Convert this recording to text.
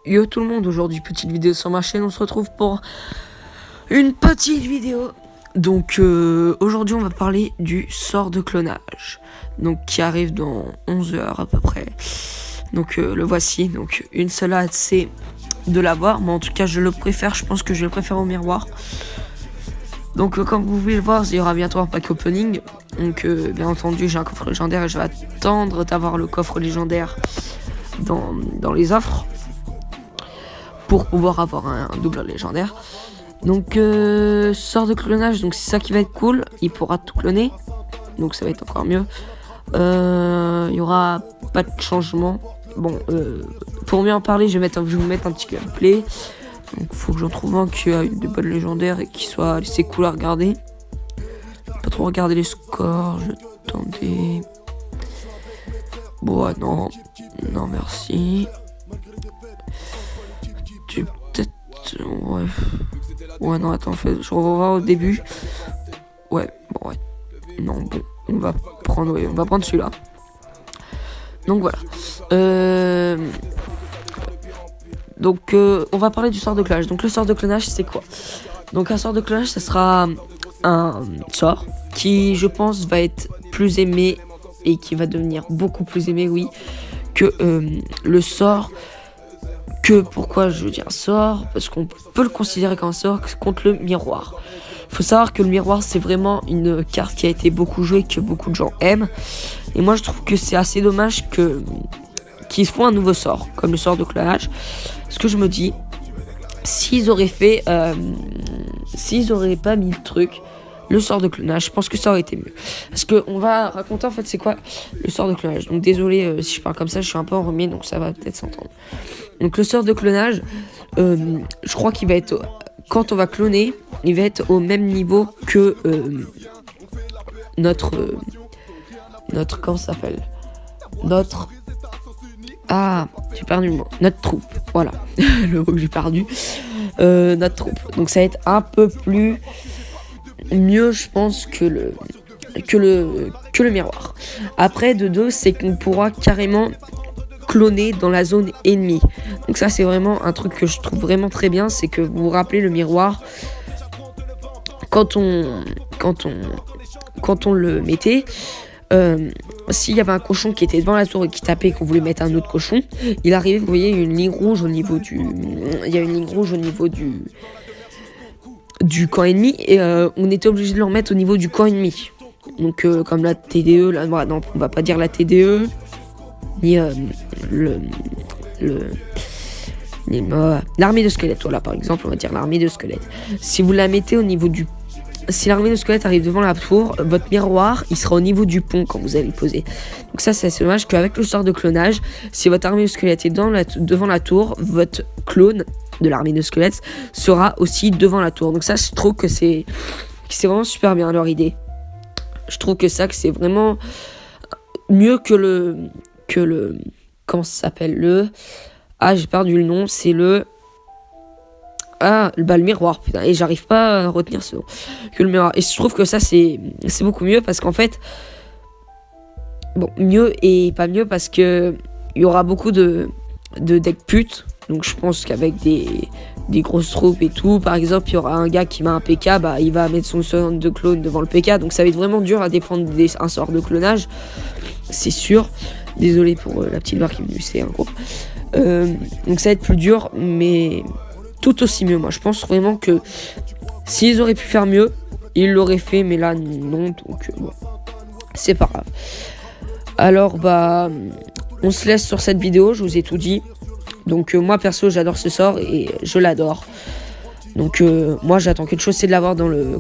Yo tout le monde, aujourd'hui petite vidéo sur ma chaîne, on se retrouve pour une petite vidéo. Donc aujourd'hui on va parler du sort de clonage, donc qui arrive dans 11 heures à peu près. Donc le voici, donc une seule hâte c'est de l'avoir, mais en tout cas je le préfère, je pense que je le préfère au miroir. Donc comme vous pouvez le voir, il y aura bientôt un pack opening. Donc bien entendu j'ai un coffre légendaire et je vais attendre d'avoir le coffre légendaire dans les offres pour pouvoir avoir un double légendaire. Donc sort de clonage, donc c'est ça qui va être cool, il pourra tout cloner, donc ça va être encore mieux. Il y aura pas de changement. Bon, pour mieux en parler, je vais vous mettre un petit gameplay. Donc faut que j'en trouve un qui a des bonnes légendaires et qui soit assez cool à regarder. Pas trop regarder les scores, j'attendais. Bon, non merci. Tu peut-être, ouais non attends, je revois au début. Ouais, non bon, on va prendre celui-là. Donc voilà. Donc on va parler du sort de clonage. Donc le sort de clonage c'est quoi? Donc un sort de clonage ça sera un sort qui je pense va être plus aimé et qui va devenir beaucoup plus aimé, oui, que le sort. Pourquoi je dis un sort? Parce qu'on peut le considérer comme un sort contre le miroir. Faut savoir que le miroir c'est vraiment une carte qui a été beaucoup jouée, que beaucoup de gens aiment. Et moi je trouve que c'est assez dommage qu'ils font un nouveau sort, comme le sort de clonage. Ce que je me dis, s'ils auraient pas mis le truc, le sort de clonage, je pense que ça aurait été mieux. Parce que on va raconter en fait c'est quoi le sort de clonage. Donc désolé si je parle comme ça, je suis un peu enrhumé, donc ça va peut-être s'entendre. Donc le sort de clonage, je crois qu'il va être, quand on va cloner, il va être au même niveau que notre comment ça s'appelle, j'ai perdu le mot. Notre troupe, voilà. Le mot que j'ai perdu. Notre troupe. Donc ça va être un peu plus mieux, je pense, que le miroir. Après, de deux, c'est qu'on pourra carrément cloner dans la zone ennemie. Donc ça, c'est vraiment un truc que je trouve vraiment très bien. C'est que vous vous rappelez le miroir, quand on le mettait, s'il y avait un cochon qui était devant la tour et qui tapait et qu'on voulait mettre un autre cochon, il arrivait, vous voyez, une ligne rouge au niveau du camp ennemi, et on était obligé de le remettre au niveau du camp ennemi. Donc comme la TDE, là, non, on va pas dire la TDE, ni l'armée de squelettes, voilà, par exemple, on va dire l'armée de squelettes. Si vous la mettez au niveau si l'armée de squelettes arrive devant la tour, votre miroir, il sera au niveau du pont quand vous allez le poser. Donc ça, c'est assez dommage qu'avec le sort de clonage, si votre armée de squelettes est devant la tour, votre clone de l'armée de squelettes sera aussi devant la tour. Donc ça, je trouve que c'est vraiment super bien leur idée. Je trouve que c'est vraiment mieux que le comment ça s'appelle, j'ai perdu le nom, c'est le miroir, putain, et j'arrive pas à retenir ce nom, que le miroir. Et je trouve que ça c'est beaucoup mieux, parce qu'en fait, bon, mieux et pas mieux, parce que il y aura beaucoup de decks putes. Donc je pense qu'avec des grosses troupes et tout, par exemple, il y aura un gars qui met un PK, il va mettre son sort de clone devant le PK, donc ça va être vraiment dur à défendre un sort de clonage, c'est sûr. Désolé pour la petite barre qui me c'est un gros. Donc ça va être plus dur, mais tout aussi mieux. Moi je pense vraiment que s'ils auraient pu faire mieux, ils l'auraient fait, mais là non, donc bon, c'est pas grave. Alors on se laisse sur cette vidéo, je vous ai tout dit. Donc moi perso j'adore ce sort et je l'adore. Donc moi j'attends quelque chose, c'est de l'avoir dans le